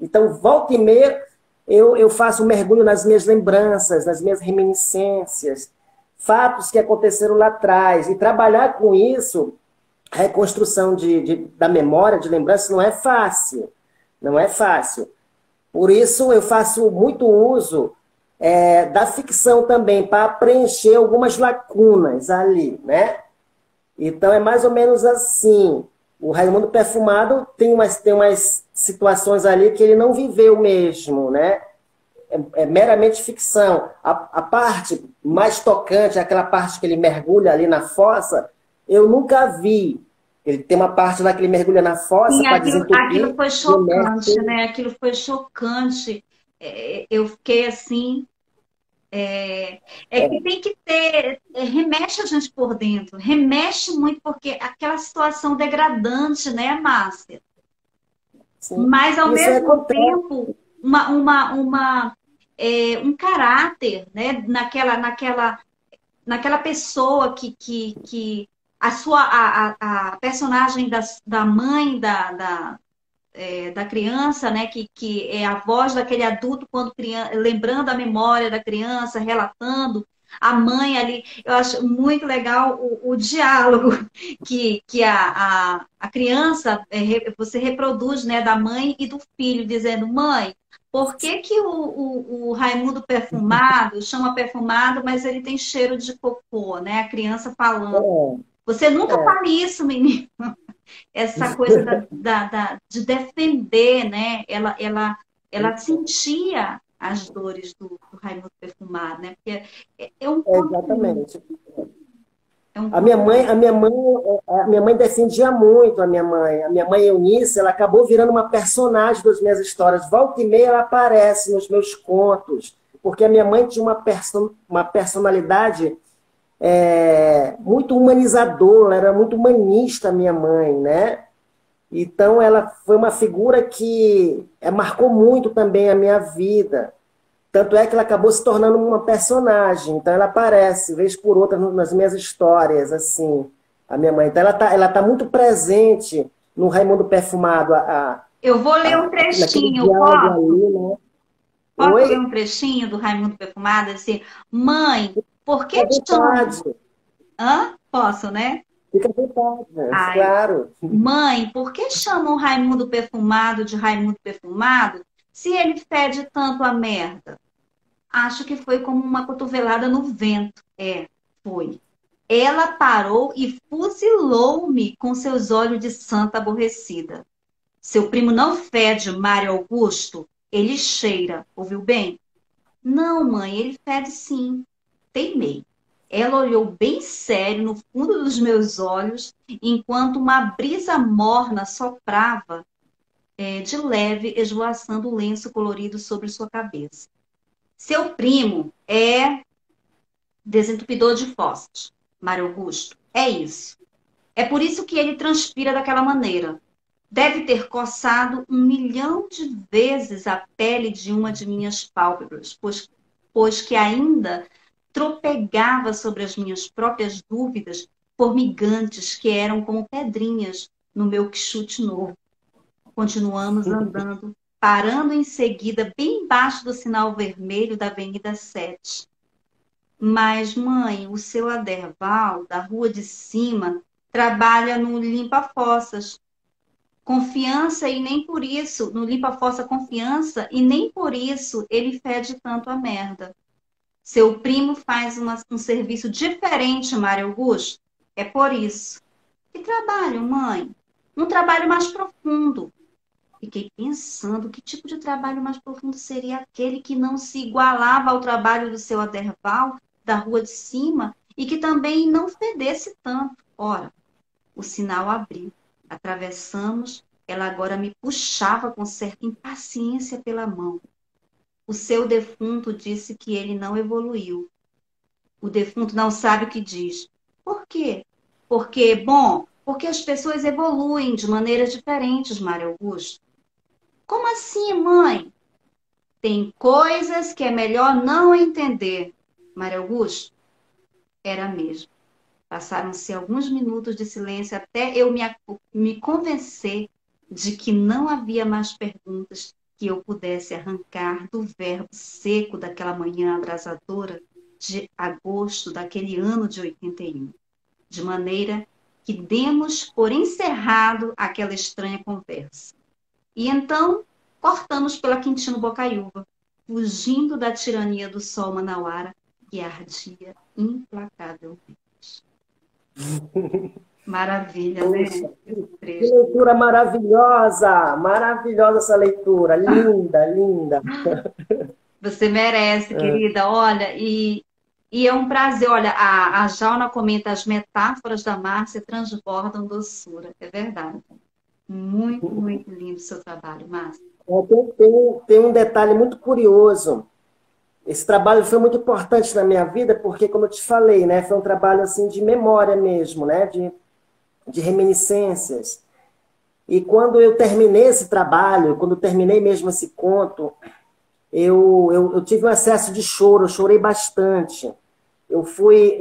Então, volta e meia, eu faço um mergulho nas minhas lembranças, nas minhas reminiscências, fatos que aconteceram lá atrás. E trabalhar com isso, a reconstrução da memória, de lembrança, não é fácil. Não é fácil. Por isso, eu faço muito uso da ficção também, para preencher algumas lacunas ali, né? Então, é mais ou menos assim. O Raimundo Perfumado tem umas situações ali que ele não viveu mesmo, né? É meramente ficção. A parte mais tocante, aquela parte que ele mergulha ali na fossa, eu nunca vi. Ele tem uma parte lá que ele mergulha na fossa Sim, para aquilo desentupir foi e o chocante, mestre... né? Aquilo foi chocante. Eu fiquei assim. Que tem que ter, remexe a gente por dentro, remexe muito, porque aquela situação degradante, né, Márcia? Sim. Mas, ao Isso mesmo acontece. tempo, um caráter, né, naquela pessoa que a personagem da mãe da criança, né, que é a voz daquele adulto quando criança, lembrando a memória da criança, relatando, a mãe ali. Eu acho muito legal o diálogo que a criança, você reproduz, né, da mãe e do filho, dizendo: mãe, por que que o Raimundo perfumado chama perfumado, mas ele tem cheiro de cocô, né? A criança falando. Você É, nunca é. fale isso, menino. Essa coisa de defender, né? Ela sentia as dores do Raimundo perfumado, né? Porque é um ponto comum. Exatamente. É um A minha ponto mãe, comum. a minha mãe, a minha mãe defendia muito a minha mãe. A minha mãe Eunice, ela acabou virando uma personagem das minhas histórias. Volta e meia ela aparece nos meus contos, porque a minha mãe tinha uma personalidade muito humanizadora, era muito humanista a minha mãe, né? Então ela foi uma figura que marcou muito também a minha vida. Tanto é que ela acabou se tornando uma personagem. Então ela aparece, vez por outra, nas minhas histórias, assim, a minha mãe. Então ela tá muito presente no Raimundo Perfumado, Eu vou ler um naquele trechinho, diálogo posso? ali, né? Posso ler um Oi? trechinho do Raimundo perfumado? Assim, mãe, por Fica à que chamam? vontade. Hã? Posso, né? Fica à vontade, né? Ai, Claro. mãe, por que chamam Raimundo perfumado de Raimundo perfumado se ele fede tanto a merda? Acho que foi como uma cotovelada no vento. Foi. Ela parou e fuzilou-me com seus olhos de santa aborrecida. Seu primo não fede, Mário Augusto. Ele cheira. Ouviu bem? Não, mãe, ele fede sim. Teimei. Ela olhou bem sério no fundo dos meus olhos, enquanto uma brisa morna soprava de leve, esvoaçando o lenço colorido sobre sua cabeça. Seu primo é desentupidor de fósseis, Mário Augusto. É isso. É por isso que ele transpira daquela maneira. Deve ter coçado 1 milhão de vezes a pele de uma de minhas pálpebras, pois que ainda tropegava sobre as minhas próprias dúvidas formigantes que eram como pedrinhas no meu quixote novo. Continuamos andando, parando em seguida bem embaixo do sinal vermelho da Avenida 7. Mas, mãe, o seu Aderval, da rua de cima, trabalha no limpa-fossas. Confiança e nem por isso, no limpa-fossa confiança, e nem por isso ele fede tanto a merda. Seu primo faz um serviço diferente, Mário Augusto. É por isso. Que trabalho, mãe? Um trabalho mais profundo. Fiquei pensando que tipo de trabalho mais profundo seria aquele que não se igualava ao trabalho do seu Aderval, da rua de cima, e que também não fedesse tanto. Ora, o sinal abriu. Atravessamos. Ela agora me puxava com certa impaciência pela mão. O seu defunto disse que ele não evoluiu. O defunto não sabe o que diz. Por quê? Porque as pessoas evoluem de maneiras diferentes, Mário Augusto. Como assim, mãe? Tem coisas que é melhor não entender. Mário Augusto, era mesmo. Passaram-se alguns minutos de silêncio até eu me convencer de que não havia mais perguntas que eu pudesse arrancar do verbo seco daquela manhã abrasadora de agosto daquele ano de 81. De maneira que demos por encerrado aquela estranha conversa. E então cortamos pela Quintino Bocaiúva, fugindo da tirania do sol manauara que ardia implacavelmente. Maravilha, Poxa, né? Esse que trecho. leitura maravilhosa! Maravilhosa essa leitura. Linda, linda. Você merece, É. querida. Olha, e é um prazer. Olha, a Jauna comenta: as metáforas da Márcia transbordam doçura. É verdade. Muito, muito lindo o seu trabalho, Márcia. Tem um detalhe muito curioso. Esse trabalho foi muito importante na minha vida, porque, como eu te falei, né, foi um trabalho assim de memória mesmo, né, de reminiscências. E quando eu terminei esse trabalho, quando eu terminei mesmo esse conto, eu tive um acesso de choro, eu chorei bastante. Eu fui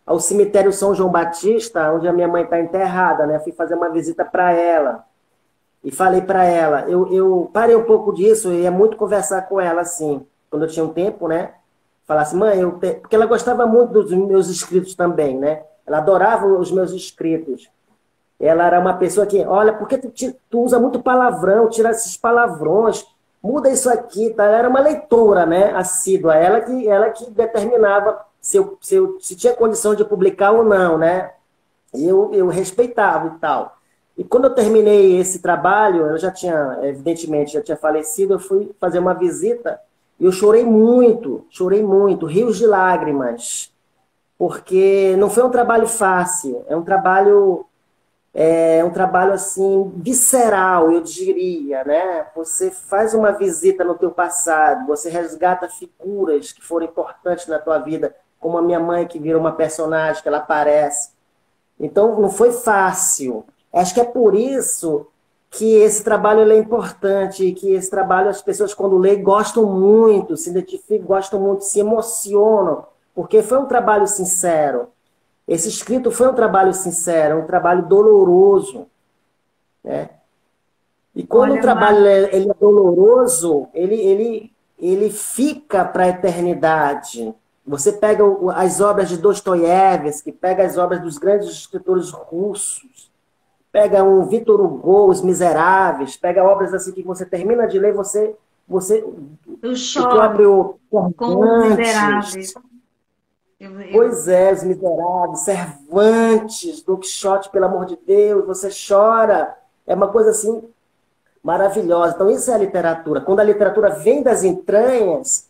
ao cemitério São João Batista, onde a minha mãe está enterrada, né? Fui fazer uma visita para ela. e falei para ela, eu parei um pouco disso, eu ia muito conversar com ela, assim, quando eu tinha um tempo, né? Falar assim, mãe, porque ela gostava muito dos meus escritos também, né? Ela adorava os meus escritos. Ela era uma pessoa que, olha, por que tu usa muito palavrão, tira esses palavrões, muda isso aqui, tá? Ela era uma leitora, né, assídua, ela que determinava se tinha condição de publicar ou não, né? E eu respeitava e tal. E quando eu terminei esse trabalho, eu já tinha, evidentemente, já tinha falecido, eu fui fazer uma visita e eu chorei muito, rios de lágrimas, porque não foi um trabalho fácil, é um trabalho assim visceral, eu diria, né? Você faz uma visita no teu passado, você resgata figuras que foram importantes na tua vida, como a minha mãe que vira uma personagem que ela aparece. Então não foi fácil. Acho que é por isso que esse trabalho ele é importante, e que esse trabalho as pessoas quando leem gostam muito, se identificam, gostam muito, se emocionam, porque foi um trabalho sincero. Esse escrito foi um trabalho sincero, um trabalho doloroso, né? E quando o Olha, trabalho ele é doloroso, ele fica para a eternidade. Você pega as obras de Dostoiévski, pega as obras dos grandes escritores russos, pega um Victor Hugo, Os Miseráveis, pega obras assim que você termina de ler, você eu o próprio choro com os Cervantes. miseráveis. Eu Pois é, Os Miseráveis, Cervantes, Don Quixote, pelo amor de Deus, você chora. É uma coisa assim maravilhosa. Então, isso é a literatura. Quando a literatura vem das entranhas,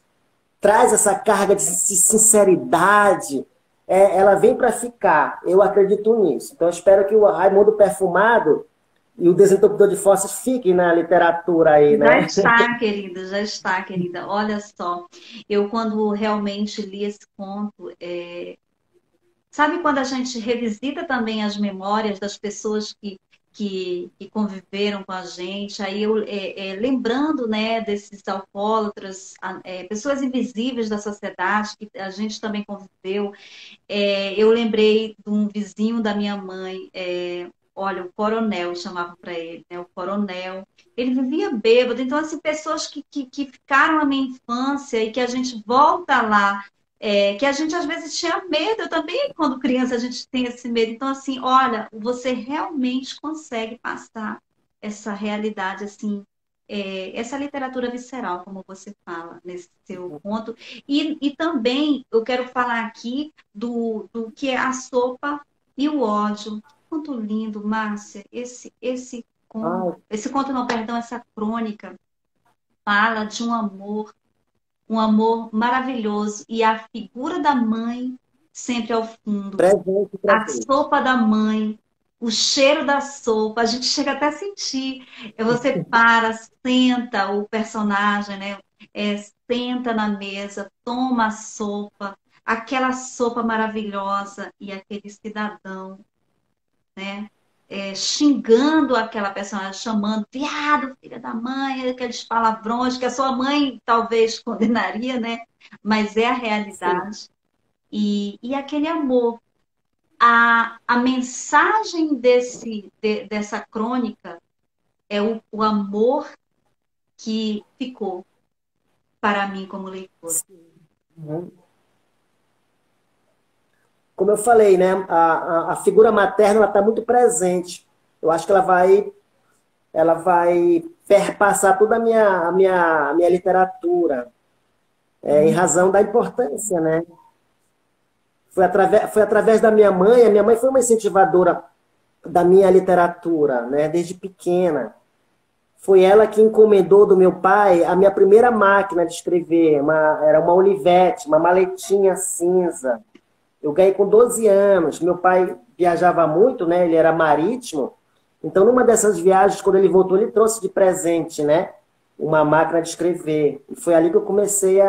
traz essa carga de sinceridade, ela vem para ficar. Eu acredito nisso. Então, eu espero que o Raimundo Perfumado e o Desentupidor de Fósseis fiquem na literatura aí, Já né? está, querida, já está, querida. Olha só, eu quando realmente li esse conto, sabe quando a gente revisita também as memórias das pessoas que conviveram com a gente, aí eu lembrando, né, desses alcoólatras, pessoas invisíveis da sociedade que a gente também conviveu, eu lembrei de um vizinho da minha mãe, olha, o Coronel, chamava para ele, né? O Coronel. Ele vivia bêbado. Então, assim, pessoas que ficaram na minha infância e que a gente volta lá, que a gente às vezes tinha medo. Eu também, quando criança, a gente tem esse medo. Então, assim, olha, você realmente consegue passar essa realidade, assim, essa literatura visceral, como você fala nesse seu conto. E também eu quero falar aqui do que é a sopa e o ódio. Quanto lindo, Márcia, esse conto não, perdão, essa crônica fala de um amor maravilhoso e a figura da mãe sempre ao fundo. Presente, A presente. sopa da mãe, o cheiro da sopa, a gente chega até a sentir. Você para, senta o personagem, né? Senta na mesa, toma a sopa, aquela sopa maravilhosa e aquele cidadão, né? Xingando aquela personagem, chamando viado, filha da mãe, aqueles palavrões que a sua mãe talvez condenaria, né? Mas é a Sim. realidade. E aquele amor. A mensagem dessa crônica é o amor que ficou para mim como leitora. Sim. Como eu falei, né, a figura materna está muito presente. Eu acho que ela vai perpassar toda a minha literatura, em razão da importância, né? Foi através da minha mãe. A minha mãe foi uma incentivadora da minha literatura, né, desde pequena. Foi ela que encomendou do meu pai a minha primeira máquina de escrever. Era uma Olivetti, uma maletinha cinza. Eu ganhei com 12 anos. Meu pai viajava muito, né? Ele era marítimo. Então, numa dessas viagens, quando ele voltou, ele trouxe de presente, né? Uma máquina de escrever. E foi ali que eu comecei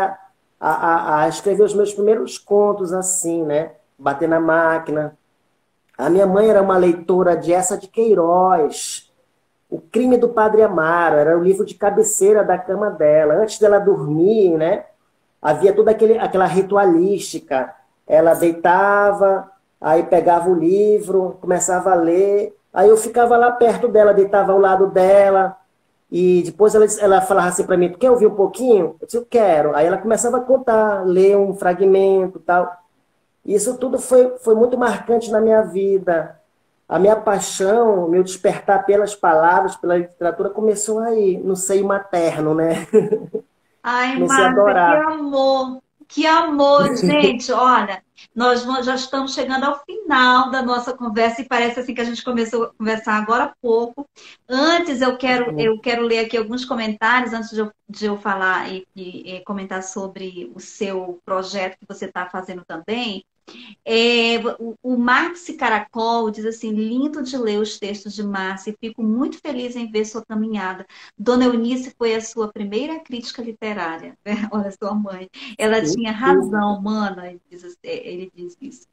a escrever os meus primeiros contos, assim, né? Bater na máquina. A minha mãe era uma leitora de Essa de Queiroz. O Crime do Padre Amaro era o livro de cabeceira da cama dela. Antes dela dormir, né? Havia toda aquela ritualística. Ela deitava, aí pegava o livro, começava a ler, Aí eu ficava lá perto dela, deitava ao lado dela, e depois ela falava assim para mim, tu quer ouvir um pouquinho? Eu disse, eu quero. Aí ela começava a contar, ler um fragmento e tal. Isso tudo foi muito marcante na minha vida. A minha paixão, meu despertar pelas palavras, pela literatura, começou aí, no seio materno, né? Ai, Comecei a Márcia, que adorar. amor! Que amor, gente! Olha, já estamos chegando ao final da nossa conversa e parece assim que a gente começou a conversar agora há pouco. Antes, eu quero ler aqui alguns comentários antes de eu falar e comentar sobre o seu projeto que você está fazendo também. O Maxi Caracol diz assim: lindo de ler os textos de Márcia, e fico muito feliz em ver sua caminhada. Dona Eunice foi a sua primeira crítica literária, né? Olha, sua mãe. Ela tinha razão, mana, ele diz isso.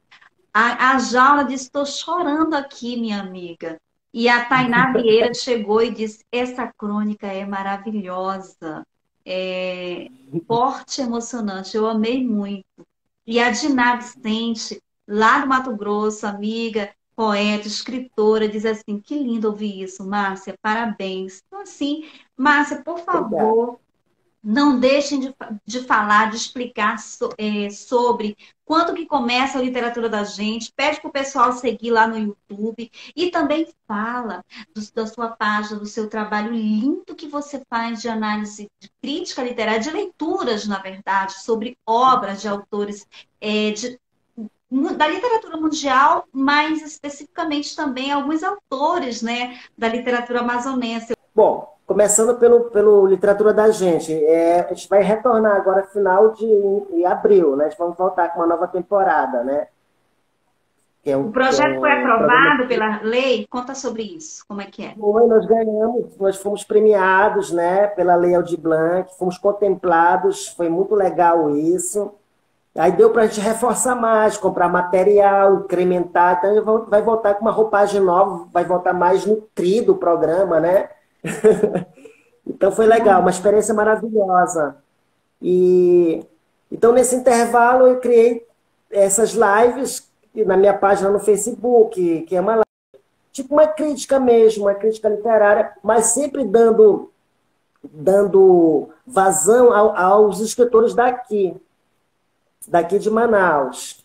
A Jaula diz: estou chorando aqui, minha amiga. E a Tainá Vieira chegou e disse: essa crônica é maravilhosa, é forte, emocionante, eu amei muito. E a Diná Vicente, lá do Mato Grosso, amiga, poeta, escritora, diz assim: que lindo ouvir isso, Márcia, parabéns. Então, assim, Márcia, por Obrigado. favor, não deixem de falar, de explicar sobre quando que começa a literatura da gente. Pede para o pessoal seguir lá no YouTube e também fala da sua página, do seu trabalho lindo que você faz de análise, de crítica literária, de leituras, na verdade, sobre obras de autores da literatura mundial, mas especificamente também alguns autores, né, da literatura amazonense. Bom, começando pelo literatura da gente, a gente vai retornar agora final de abril, né? A gente vamos voltar com uma nova temporada, né? O Que é projeto foi um programa aprovado pela lei? Conta sobre isso, como é que é? nós ganhamos, nós fomos premiados, né, pela Lei Aldir Blanc, fomos contemplados, foi muito legal isso. Aí deu para a gente reforçar mais, comprar material, incrementar. Então vai voltar com uma roupagem nova, vai voltar mais nutrido o programa, né? Então foi legal, uma experiência maravilhosa. E então nesse intervalo eu criei essas lives na minha página no Facebook, que é uma tipo uma crítica mesmo, uma crítica literária, mas sempre dando vazão aos escritores daqui de Manaus.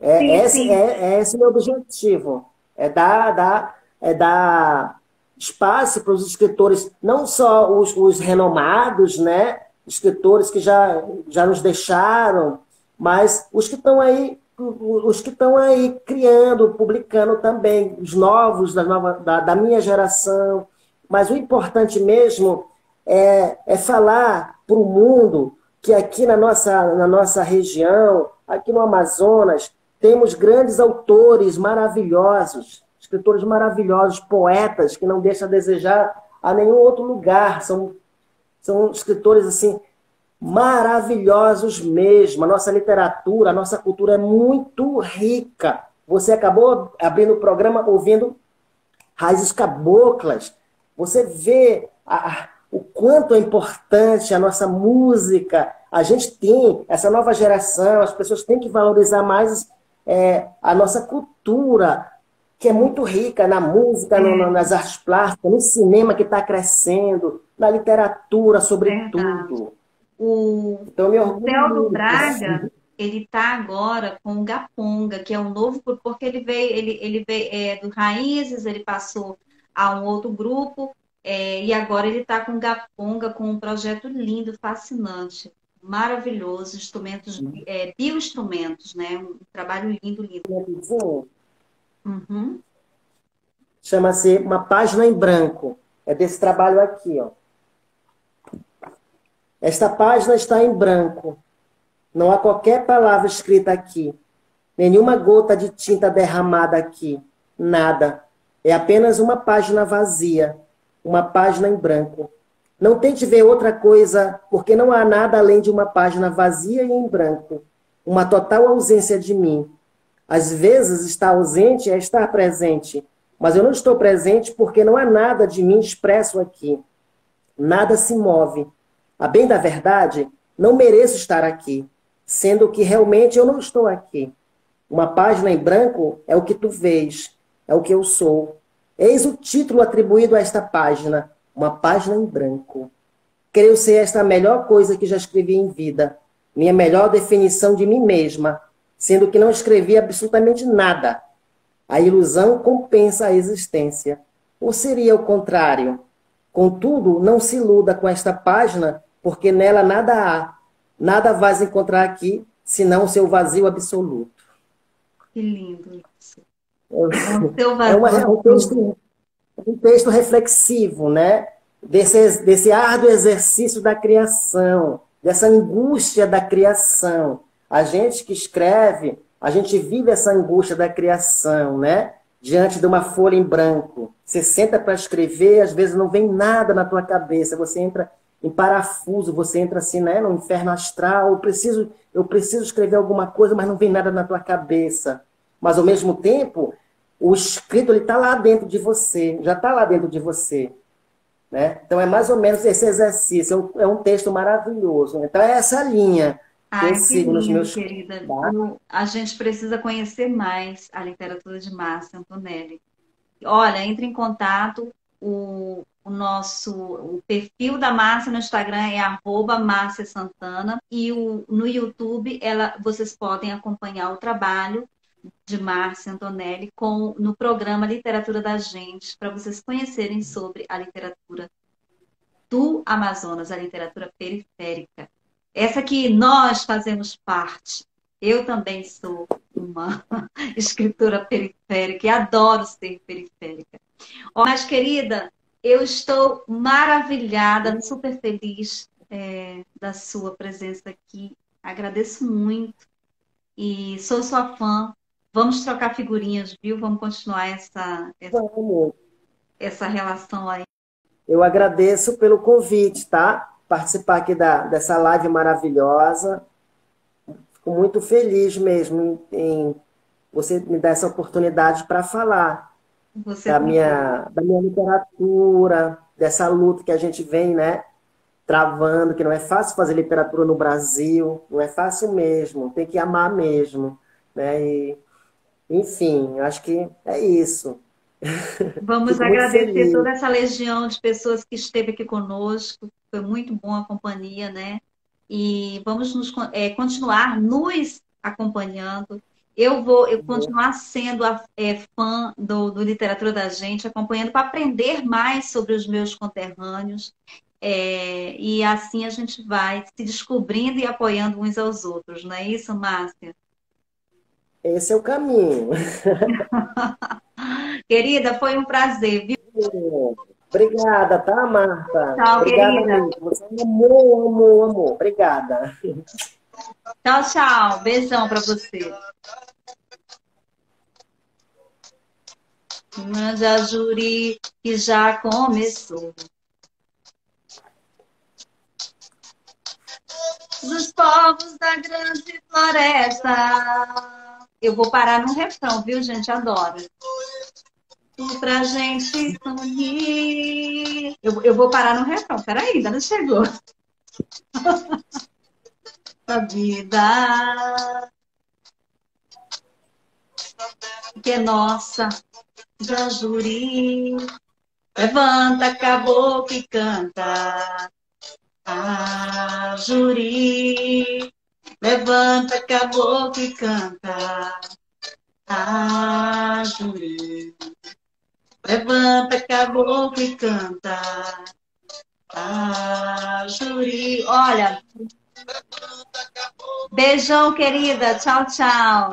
Sim, sim. É esse o meu objetivo. É dar espaço para os escritores, não só os renomados, né? Escritores que já nos deixaram, mas os que estão aí criando, publicando também, os novos da minha geração. Mas o importante mesmo é falar para o mundo que aqui na nossa região, aqui no Amazonas, temos grandes autores maravilhosos, escritores maravilhosos, poetas que não deixam a desejar a nenhum outro lugar. São escritores assim maravilhosos mesmo. A nossa literatura, a nossa cultura é muito rica. Você acabou abrindo o programa ouvindo Raízes Caboclas. Você vê o quanto é importante a nossa música. A gente tem, essa nova geração, as pessoas têm que valorizar mais a nossa cultura, que é muito rica na música, nas artes plásticas, no cinema que está crescendo, na literatura, Verdade. sobretudo. Então, eu me O orgulho Theo do muito. Braga, ele está agora com o Gaponga, que é um novo grupo, porque ele veio do Raízes, ele passou a um outro grupo, e agora ele está com o Gaponga, com um projeto lindo, fascinante, maravilhoso, instrumentos, bioinstrumentos, né? Um trabalho lindo, lindo. Uhum. Chama-se Uma Página em Branco. É desse trabalho aqui, ó. Esta página está em branco. Não há qualquer palavra escrita aqui. Nenhuma gota de tinta derramada aqui. Nada. É apenas uma página vazia. Uma página em branco. Não tente ver outra coisa, porque não há nada além de uma página vazia e em branco. Uma total ausência de mim. Às vezes, estar ausente é estar presente. Mas eu não estou presente porque não há nada de mim expresso aqui. Nada se move. A bem da verdade, não mereço estar aqui, sendo que realmente eu não estou aqui. Uma página em branco é o que tu vês. é o que eu sou. Eis o título atribuído a esta página, uma página em branco. Creio ser esta a melhor coisa que já escrevi em vida, minha melhor definição de mim mesma, sendo que não escrevi absolutamente nada. A ilusão compensa a existência. Ou seria o contrário? Contudo, não se iluda com esta página, porque nela nada há. Nada vais encontrar aqui, senão o seu vazio absoluto. Que lindo isso. É o seu É, vazio absoluto. um texto reflexivo, né? Desse árduo exercício da criação, dessa angústia da criação. A gente que escreve, a gente vive essa angústia da criação, né? Diante de uma folha em branco. Você senta para escrever, às vezes não vem nada na tua cabeça, você entra em parafuso, você entra assim, né, no inferno astral, eu preciso escrever alguma coisa, mas não vem nada na tua cabeça. Mas, ao mesmo tempo, o escrito está lá dentro de você, já está lá dentro de você. Né? Então, é mais ou menos esse exercício. É um texto maravilhoso. Então, é essa linha que eu Ai, que sigo nos lindo, meus... querida. Tá? A gente precisa conhecer mais a literatura de Márcia Antonelli. Olha, entre em contato. O perfil da Márcia no Instagram é @Márcia Santana. E no YouTube vocês podem acompanhar o trabalho de Márcia Antonelli no programa Literatura da Gente, para vocês conhecerem sobre a literatura do Amazonas, a literatura periférica. Essa que nós fazemos parte. Eu também sou uma escritora periférica e adoro ser periférica. Mas, querida, eu estou maravilhada, super feliz da sua presença aqui. Agradeço muito e sou sua fã. Vamos trocar figurinhas, viu? Vamos continuar Vamos. essa relação aí. Eu agradeço pelo convite, tá? Participar aqui dessa live maravilhosa. Fico muito feliz mesmo em você me dar essa oportunidade para falar Você da também. da minha literatura, dessa luta que a gente vem, né, travando, que não é fácil fazer literatura no Brasil, não é fácil mesmo, tem que amar mesmo, né? E, enfim, acho que é isso. Vamos Fico muito agradecer feliz. toda essa legião de pessoas que esteve aqui conosco. Foi muito bom a companhia, né? E vamos continuar nos acompanhando. Eu continuar sendo fã do Literatura da Gente, acompanhando para aprender mais sobre os meus conterrâneos. E assim a gente vai se descobrindo e apoiando uns aos outros, não é isso, Márcia? Esse é o caminho. Querida, foi um prazer, viu? Obrigada, tá, Marta? Tchau, Obrigada querida. mesmo. Você amou, amou, amou. Obrigada. Tchau, tchau. Beijão para você. Manda juri que já começou. Dos povos da grande floresta. Eu vou parar no refrão, viu, gente? Adoro. Tudo pra gente unir. Eu vou parar no refrão. Peraí, ainda não chegou. A vida que é nossa, Jajuri. Levanta, caboclo e canta. Ah, juri, levanta, caboclo e canta. Ah, juri, levanta, caboclo e canta. Ah, juri. Olha, beijão, querida. Tchau, tchau.